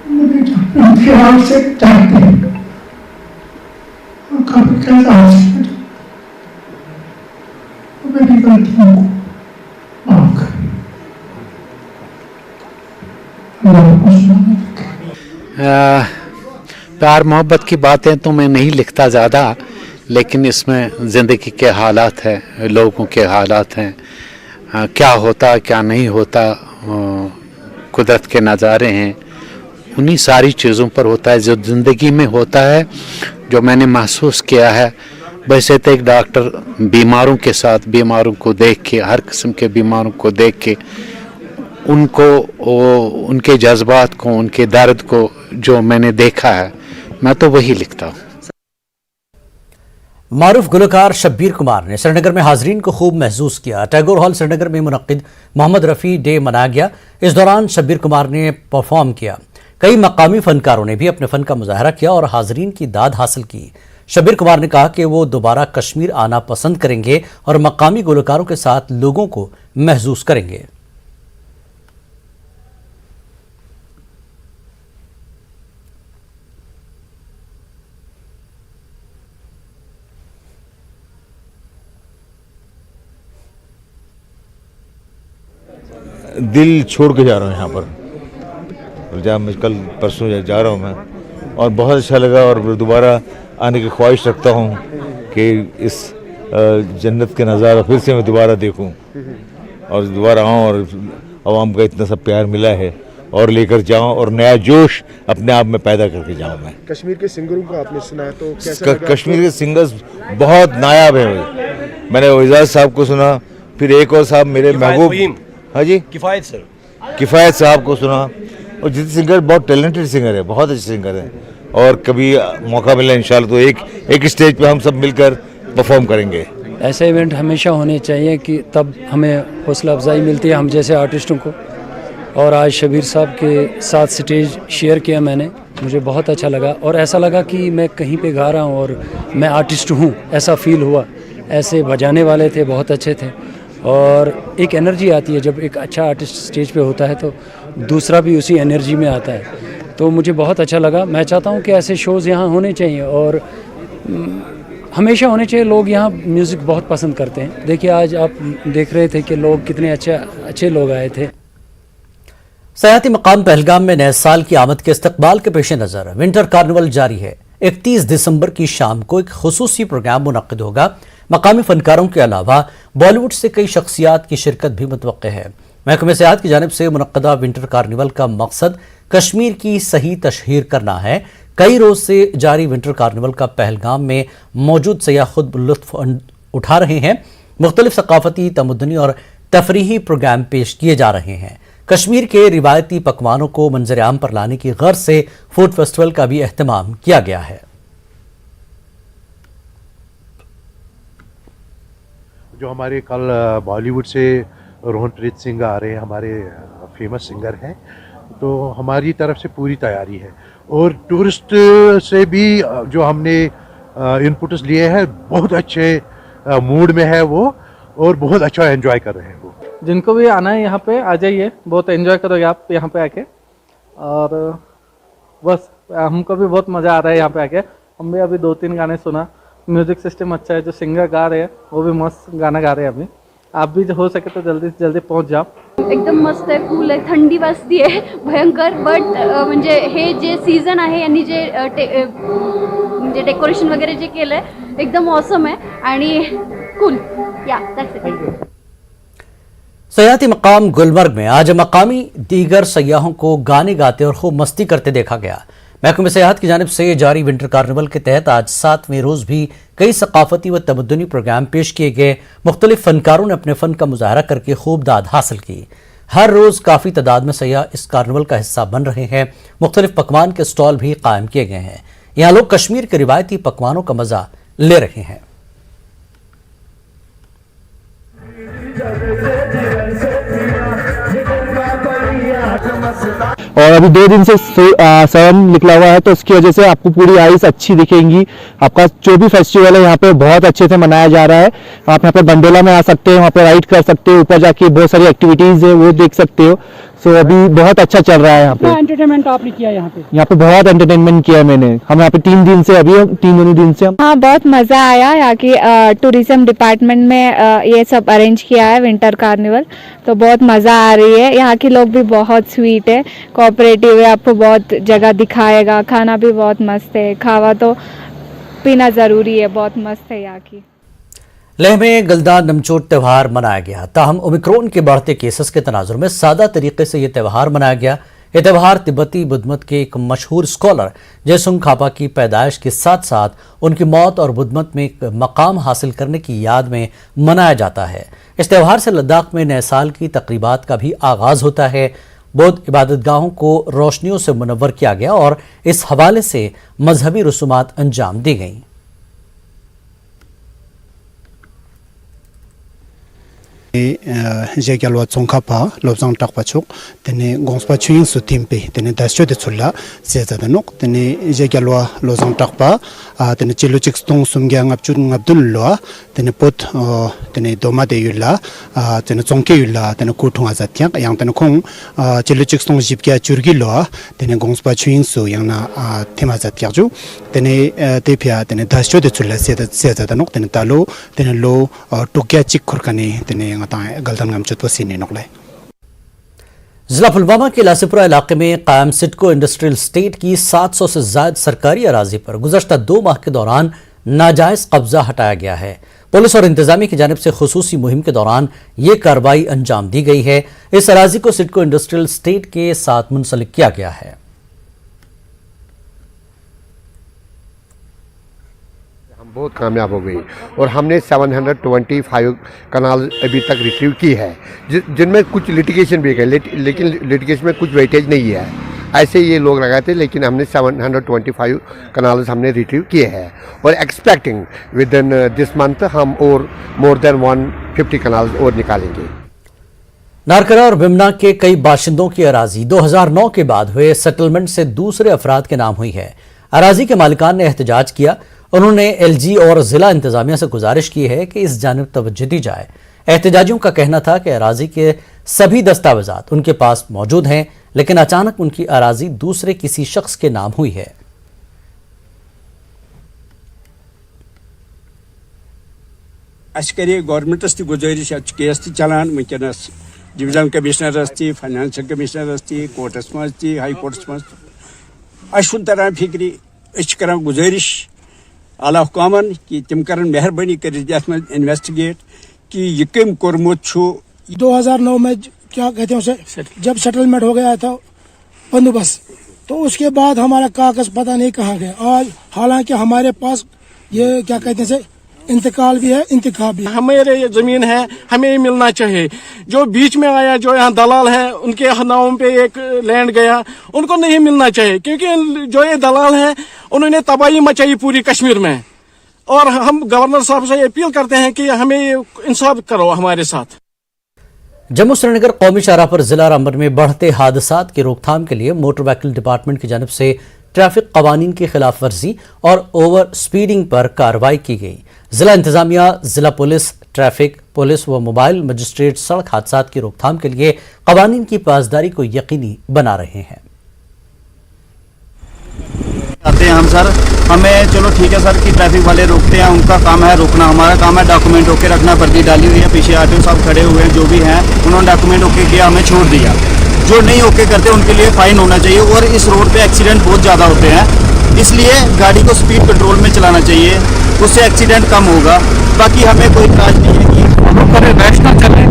मुझे ख्याल से चाहते हैं और कभी कैसा मेरी गलतियों को माफ करें। प्यार मोहब्बत की बातें तो मैं नहीं लिखता ज़्यादा, लेकिन इसमें ज़िंदगी के हालात हैं, लोगों के हालात हैं, क्या होता क्या नहीं होता, कुदरत के नज़ारे हैं, उन्हीं सारी चीज़ों पर होता है जो ज़िंदगी में होता है, जो मैंने महसूस किया है। वैसे तो एक डॉक्टर बीमारों के साथ, बीमारों को देख के, हर किस्म के बीमारों को देख के उनको, उनके जज्बात को, उनके दर्द को जो मैंने देखा है, मैं तो वही लिखता हूँ। मारूफ गुलकार शब्बीर कुमार ने श्रीनगर में हाजरीन को खूब महसूस किया। टैगोर हॉल श्रीनगर में मुनक्किद मोहम्मद रफ़ी डे मनाया गया। इस दौरान शब्बीर कुमार ने परफॉर्म किया। कई मकामी फनकारों ने भी अपने फन का मुजाहरा किया और हाजरीन की दाद हासिल की। शब्बीर कुमार ने कहा कि वो दोबारा कश्मीर आना पसंद करेंगे और मकामी गुलकारों के साथ लोगों को महसूस करेंगे। दिल छोड़ के जा रहा हूँ यहाँ पर, जहाँ मैं कल परसों जा रहा हूँ मैं, और बहुत अच्छा लगा और दोबारा आने की ख्वाहिश रखता हूँ कि इस जन्नत के नज़ारा फिर से मैं दोबारा देखूँ और दोबारा आऊँ और आवाम का इतना सा प्यार मिला है और लेकर जाऊँ और नया जोश अपने आप में पैदा करके जाऊँ। मैं कश्मीर के सिंगरों का आपने सुना है तो कैसा लगा? कश्मीर के सिंगर्स बहुत नायाब हैं। मैंने एजाज साहब को सुना, फिर एक और साहब मेरे महबूब, हाँ जी, किफ़ायत साहब को सुना, और जितने सिंगर बहुत टैलेंटेड सिंगर है, बहुत अच्छे सिंगर हैं, और कभी मौका मिला इंशाल्लाह तो एक स्टेज पे हम सब मिलकर परफॉर्म करेंगे। ऐसे इवेंट हमेशा होने चाहिए कि तब हमें हौसला अफजाई मिलती है हम जैसे आर्टिस्टों को। और आज शब्बीर साहब के साथ स्टेज शेयर किया मैंने, मुझे बहुत अच्छा लगा और ऐसा लगा कि मैं कहीं पे गा रहा हूँ और मैं आर्टिस्ट हूँ, ऐसा फील हुआ। ऐसे बजाने वाले थे, बहुत अच्छे थे और एक एनर्जी आती है जब एक अच्छा आर्टिस्ट स्टेज पे होता है तो दूसरा भी उसी एनर्जी में आता है। तो मुझे बहुत अच्छा लगा। मैं चाहता हूँ कि ऐसे शोज़ यहाँ होने चाहिए और हमेशा होने चाहिए। लोग यहाँ म्यूज़िक बहुत पसंद करते हैं। देखिए आज आप देख रहे थे कि लोग कितने अच्छे लोग आए थे। सयाहती मकाम पहलगाम में नए साल की आमद के इस्तकबाल के पेश नज़र विंटर कार्निवल जारी है। 31 दिसंबर की शाम को एक खुसूसी प्रोग्राम मुनक्किद होगा। मकामी फनकारों के अलावा बॉलीवुड से कई शख्सियात की शिरकत भी मुतवक्के है। महकमे सेहत की जानिब से मुनक्किदा विंटर कार्निवल का मकसद कश्मीर की सही तशहीर करना है। कई रोज से जारी विंटर कार्निवल का पहलगाम में मौजूद सयाह खुद लुत्फ उठा रहे हैं। मुख्तलिफ सकाफती, तमद्दुनी और तफरीही प्रोग्राम पेश किए जा रहे हैं। कश्मीर के रिवायती पकवानों को मंजर आम पर लाने की गर्ज से फूड फेस्टिवल का भी एहतमाम किया गया है। जो हमारे कल बॉलीवुड से रोहनप्रीत सिंह आ रहे हैं, हमारे फेमस सिंगर हैं, तो हमारी तरफ से पूरी तैयारी है। और टूरिस्ट से भी जो हमने इनपुट्स लिए हैं, बहुत अच्छे मूड में है वो और बहुत अच्छा एंजॉय कर रहे हैं वो। जिनको भी आना है यहाँ पे आ जाइए, बहुत एंजॉय करोगे आप यहाँ पे आके। और बस हमको भी बहुत मज़ा आ रहा है यहाँ पे आके। हम भी अभी 2-3 गाने सुना। म्यूज़िक सिस्टम अच्छा है, जो सिंगर गा रहे हैं वो भी मस्त गाना गा रहे हैं। अभी आप भी हो सके तो जल्दी से जल्दी पहुँच जाओ। एकदम मस्त आहे, कूल आहे, थंडी वाजती आहे भयंकर, बट म्हणजे हे जे सीझन आहे यांनी जे म्हणजे डेकोरेशन वगैरे जे केलं आहे एकदम ऑसम आहे आणि कूल। या दैट्स इट। सयाहती मकाम गुलमर्ग में आज मकामी दीगर सयाहों को गाने गाते और खूब मस्ती करते देखा गया। महकमे सेहत की जानिब से जारी विंटर कार्निवल के तहत आज 7वें रोज भी कई सकाफती व तमद्दुनी प्रोग्राम पेश किए गए। मुख्तलिफ फनकारों ने अपने फन का मुजाहरा करके खूब दाद हासिल की। हर रोज काफ़ी तादाद में सयाह इस कार्निवल का हिस्सा बन रहे हैं। मुख्तलिफ पकवान के स्टॉल भी कायम किए गए हैं। यहाँ लोग कश्मीर के रिवायती पकवानों का मजा ले रहे हैं। और अभी 2 दिन से सन निकला हुआ है, तो उसकी वजह से आपको पूरी आइस अच्छी दिखेंगी। आपका जो भी फेस्टिवल है यहाँ पे बहुत अच्छे से मनाया जा रहा है। आप यहाँ पे बंडोला में आ सकते हैं, वहाँ पे राइड कर सकते हो, ऊपर जाके बहुत सारी एक्टिविटीज है वो देख सकते हो। सो अभी बहुत अच्छा चल रहा है यहाँ पे। एंटरटेनमेंट आपने किया यहाँ पे बहुत एंटरटेनमेंट किया मैंने। हम यहाँ पे 3 दिन से, अभी 3 दिन से हम। हाँ, बहुत मज़ा आया। यहाँ की टूरिज्म डिपार्टमेंट में ये सब अरेंज किया है विंटर कार्निवल, तो बहुत मज़ा आ रही है। यहाँ के लोग भी बहुत स्वीट है, कोऑपरेटिव है, आपको बहुत जगह दिखाएगा। खाना भी बहुत मस्त है, खावा तो पीना ज़रूरी है, बहुत मस्त है यहाँ की। लेह में गलदान नमचोट त्यौहार मनाया गया। ताहम ओमिक्रॉन के बढ़ते केसेस के तनाजुर में सादा तरीके से यह त्यौहार मनाया गया। यह त्यौहार तिब्बती बुद्धमत के एक मशहूर स्कॉलर जयसुंग खापा की पैदाइश के साथ साथ उनकी मौत और बुद्धमत में एक मकाम हासिल करने की याद में मनाया जाता है। इस त्यौहार से लद्दाख में नए साल की तकरीबात का भी आगाज होता है। बौद्ध इबादतगाहों को रोशनियों से मुनव्वर किया गया और इस हवाले से मजहबी रसूमात अंजाम दी गईं। जेगलवा चोंखापा लोबजांग टाकपाचोक तने गोंसपा छुइंग सुतिमपे तने दास्यो दे छुल्ला सेजादनोक तने जेगलवा लोबजांग टाकपा तने चिलुचिक स्टोंग सुमग्यांग अपचुन अब्दुल्ला तने पोत तने दोमा दे युला तने चोंके युला तने कुठुंग आजात्या यांग तने खोंग चिलुचिक स्टोंग जिपकिया चुरगिलो तने गोंसपा छुइंग सु यांगना थेमा जात्या जु तने तेपिया तने दास्यो दे छुल्ला सेजादनोक तने तालो तने लो टोकिया चिक खुरकाने तने जिला पुलवामा के लासीपुरा इलाके में कायम सिडको इंडस्ट्रियल स्टेट की 700 से ज्यादा सरकारी अराजी पर गुज़श्ता 2 माह के दौरान नाजायज कब्जा हटाया गया है। पुलिस और इंतजामिया की जानिब से खुसूसी मुहिम के दौरान ये कार्रवाई अंजाम दी गई है। इस अराजी को सिडको इंडस्ट्रियल स्टेट के साथ मुंसलिक किया गया है। बहुत कामयाब हो गई और हमने 725 कनाल अभी तक रिट्रीव की है, जिनमें कुछ लिटिगेशन भी है, लेकिन लिटिगेशन में कुछ वेटेज नहीं है। ऐसे ये लोग लगाए थे, लेकिन हमने 725 कनाल हमने रिट्रीव किए हैं और expecting with in this month हम और मोर देन 150 कनाल और निकालेंगे। नारकरा और बिमना के कई बाशिंदों की अराजी 2009 के बाद हुए सेटलमेंट से दूसरे अफराद के नाम हुई है। अराजी के मालिकान ने एहतजाज किया उन्होंने एलजी और जिला इंतजामिया से गुजारिश की है कि इस जानिब तवज्जो दी जाए। एहतजाजियों का कहना था कि अराजी के सभी दस्तावेजात उनके पास मौजूद हैं, लेकिन अचानक उनकी अराजी दूसरे किसी शख्स के नाम हुई है। गवर्नमेंटस ती गुजारिश केस ती चलान वनकस डिवीजन कमिश्नरस ती फाइनेंशियल कमिश्नरस ती कोर्टस मज ती हाई कोर्टस मज अशुन तरह फिक्री कर गुजारिश आला हुकामन कि तिम कर मेहरबानी कर इन्वेस्टिगेट कि यह कम कोरमुत 2009 में क्या कहते हैं उसे, जब सेटलमेंट हो गया था बंदोबस्त, तो उसके बाद हमारा कागज पता नहीं कहाँ गया। आज हालांकि हमारे पास ये क्या कहते हैं इंतकाल भी है, इंतखाब भी है। हमारे ये जमीन है, हमें ये मिलना चाहिए। जो बीच में आया, जो यहाँ दलाल है, उनके नाम पे एक लैंड गया, उनको नहीं मिलना चाहिए, क्योंकि जो ये दलाल है उन्होंने तबाही मचाई पूरी कश्मीर में। और हम गवर्नर साहब से अपील करते हैं कि हमें इंसाफ करो हमारे साथ। जम्मू श्रीनगर कौमी शाहराह पर जिला रामबन में बढ़ते हादसात की रोकथाम के लिए मोटर व्हीकल डिपार्टमेंट की जानिब से ट्रैफिक कवानीन की खिलाफ वर्जी और ओवर स्पीडिंग पर कार्रवाई की गई। जिला इंतजामिया, जिला पुलिस, ट्रैफिक पुलिस व मोबाइल मजिस्ट्रेट सड़क हादसात की रोकथाम के लिए कवानीन की पासदारी को यकीनी बना रहे हैं। आते हैं हम सर, हमें चलो ठीक है सर कि ट्रैफिक वाले रोकते हैं, उनका काम है रोकना, हमारा काम है डॉक्यूमेंट ओके रखना। वर्दी डाली हुई है, पीछे आरटीओ साहब खड़े हुए हैं, जो भी हैं उन्होंने डॉक्यूमेंट ओके किया, हमें छोड़ दिया। जो नहीं ओके करते उनके लिए फाइन होना चाहिए। और इस रोड पे एक्सीडेंट बहुत ज़्यादा होते हैं, इसलिए गाड़ी को स्पीड कंट्रोल में चलाना चाहिए, उससे एक्सीडेंट कम होगा। बाकी हमें कोई इतराज नहीं है कि फॉलो करें, रैश ना चले।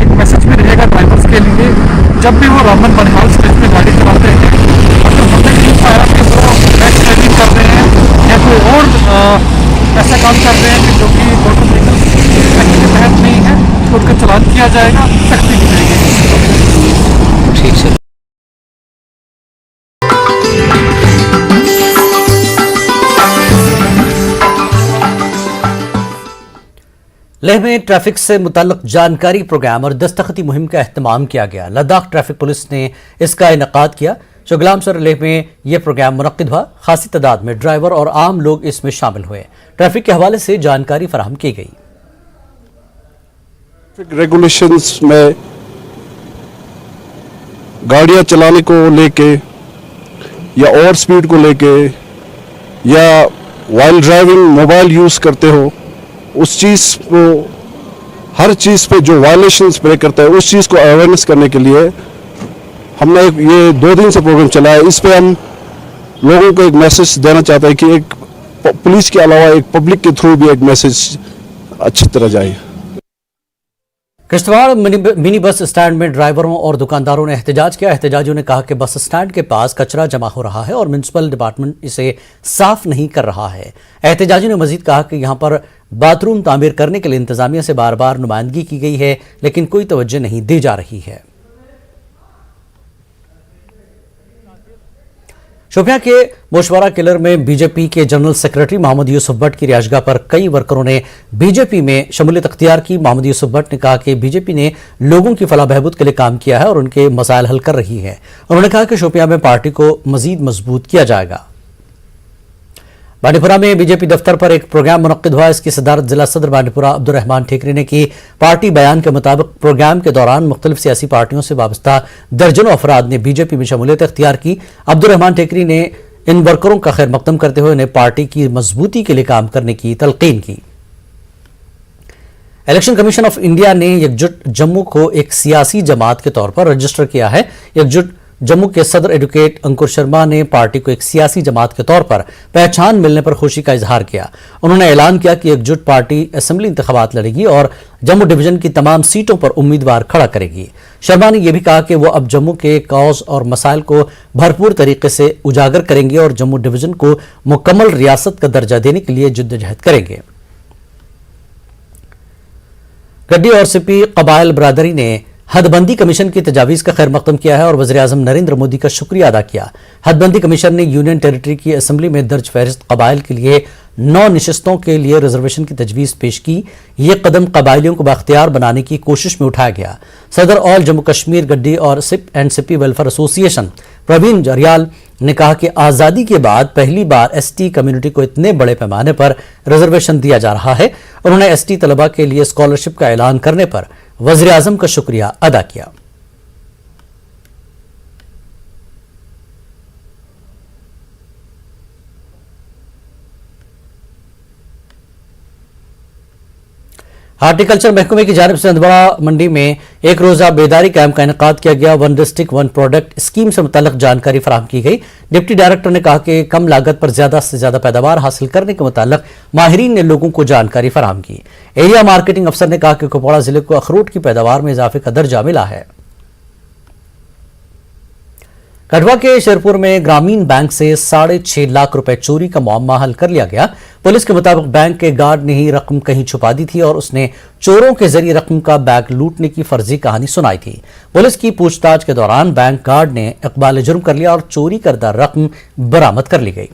एक मैसेज भी रहेगा ड्राइवर्स के लिए, जब भी वो रामबन बनिहाल स्ट्रेच पे गाड़ी चलाते हैं, अगर हमें नहीं पाया कि वो रैश ड्राइविंग कर रहे हैं या कोई और ऐसा काम कर रहे हैं कि जो कि मोटर व्हीकल एक्ट के तहत नहीं है, तो उनका चालान किया जाएगा, सख्ती की जाएगी। ठीक है। लेह में ट्रैफिक से मुताल्लिक जानकारी प्रोग्राम और दस्तखती मुहिम का एहतमाम किया गया। लद्दाख ट्रैफिक पुलिस ने इसका इनेकाद किया। चोगलाम सर लेह में यह प्रोग्राम मुनक्किद हुआ। खासी तादाद में ड्राइवर और आम लोग इसमें शामिल हुए। ट्रैफिक के हवाले से जानकारी फराहम की गई। ट्रैफिक रेगुलेशंस में गाड़ियां चलाने को लेके या ओवर स्पीड को लेके या वाइल ड्राइविंग मोबाइल यूज़ करते हो, उस चीज़ को, हर चीज़ पे जो वायलेशंस ब्रेक करता है उस चीज़ को अवेयरनेस करने के लिए हमने ये 2 दिन से प्रोग्राम चलाया। इस पे हम लोगों को एक मैसेज देना चाहते हैं कि एक पुलिस के अलावा एक पब्लिक के थ्रू भी एक मैसेज अच्छी तरह जाए। किश्तवाड़ मिनी बस स्टैंड में ड्राइवरों और दुकानदारों ने एहतजाज किया। एहतजाजियों ने कहा कि बस स्टैंड के पास कचरा जमा हो रहा है और म्युनिसिपल डिपार्टमेंट इसे साफ नहीं कर रहा है। एहतजाजियों ने मजीद कहा कि यहां पर बाथरूम तामीर करने के लिए इंतजामिया से बार बार नुमाइंदगी की गई है, लेकिन कोई तवज्जो नहीं दी जा रही है। शोपियां के मोशवारा किलर में बीजेपी के जनरल सेक्रेटरी मोहम्मद यूसुफ भट्ट की रिहायशगाह पर कई वर्करों ने बीजेपी में शमूलियत अख्तियार की। मोहम्मद यूसुफ भट्ट ने कहा कि बीजेपी ने लोगों की फलाह बहबूद के लिए काम किया है और उनके मसाइल हल कर रही है। उन्होंने कहा कि शोपियां में पार्टी को मजीद मजबूत किया जाएगा। बांडीपुरा में बीजेपी दफ्तर पर एक प्रोग्राम मुनक्किद हुआ। इसकी सदारत जिला सदर बांडीपुरा अब्दुर्रहमान ठेकरी ने की। पार्टी बयान के मुताबिक प्रोग्राम के दौरान मुख्तलिफ सियासी पार्टियों से वाबस्ता दर्जनों अफराद ने बीजेपी में शमूलियत अख्तियार की। अब्दुर्रहमान ठेकरी ने इन वर्करों का खैर मकदम करते हुए उन्हें पार्टी की मजबूती के लिए काम करने की तलकीन की। इलेक्शन कमीशन ऑफ इंडिया ने एकजुट जम्मू को एक सियासी जमात के तौर पर रजिस्टर किया है। एकजुट जम्मू के सदर एडवोकेट अंकुर शर्मा ने पार्टी को एक सियासी जमात के तौर पर पहचान मिलने पर खुशी का इजहार किया। उन्होंने ऐलान किया कि एकजुट पार्टी असेंबली इंतखाबात लड़ेगी और जम्मू डिवीजन की तमाम सीटों पर उम्मीदवार खड़ा करेगी। शर्मा ने यह भी कहा कि वो अब जम्मू के कॉज और मसाइल को भरपूर तरीके से उजागर करेंगे और जम्मू डिवीजन को मुकम्मल रियासत का दर्जा देने के लिए जिद्दोजहद करेंगे। गड्डी और सिपी कबाइल बरादरी ने हदबंदी कमीशन की तजावीज का खैर मकदम किया है और वज़ीर-ए-आज़म नरेंद्र मोदी का शुक्रिया अदा किया। हदबंदी कमीशन ने यूनियन टेरिटरी की असेंबली में दर्ज फहरिस्त कबाइल के लिए 9 नशिस्तों के लिए रिजर्वेशन की तजवीज़ पेश की। यह कदम कबाइलियों को बाख्तियार बनाने की कोशिश में उठाया गया। सदर ऑल जम्मू कश्मीर गड्डी और सिप and Sippi welfare association Praveen Jaryal ने कहा कि आज़ादी के बाद पहली बार एसटी कम्युनिटी को इतने बड़े पैमाने पर रिजर्वेशन दिया जा रहा है। उन्होंने एसटी तलबा के लिए स्कॉलरशिप का ऐलान करने पर वज़ीर आज़म का शुक्रिया अदा किया। हार्टिकल्चर महकमे की जानिब से हंदवाड़ा मंडी में एक रोजा बेदारी कैंप का इनेकाद किया गया। One district one product scheme से मुताल्लिक जानकारी फराहम की गई। डिप्टी डायरेक्टर ने कहा कि कम लागत पर ज्यादा से ज्यादा पैदावार हासिल करने के मुताल्लिक माहिरीन ने लोगों को जानकारी फराहम की। एरिया मार्केटिंग अफसर ने कहा कि कुपवाड़ा जिले को अखरोट की पैदावार में इजाफे का दर्जा मिला है। कठुआ के शेरपुर में ग्रामीण बैंक से 6.5 लाख रुपए चोरी का मामला हल कर लिया गया। पुलिस के मुताबिक बैंक के गार्ड ने ही रकम कहीं छुपा दी थी और उसने चोरों के जरिए रकम का बैग लूटने की फर्जी कहानी सुनाई थी। पुलिस की पूछताछ के दौरान बैंक गार्ड ने इकबाल जुर्म कर लिया और चोरी करदा रकम बरामद कर ली गई।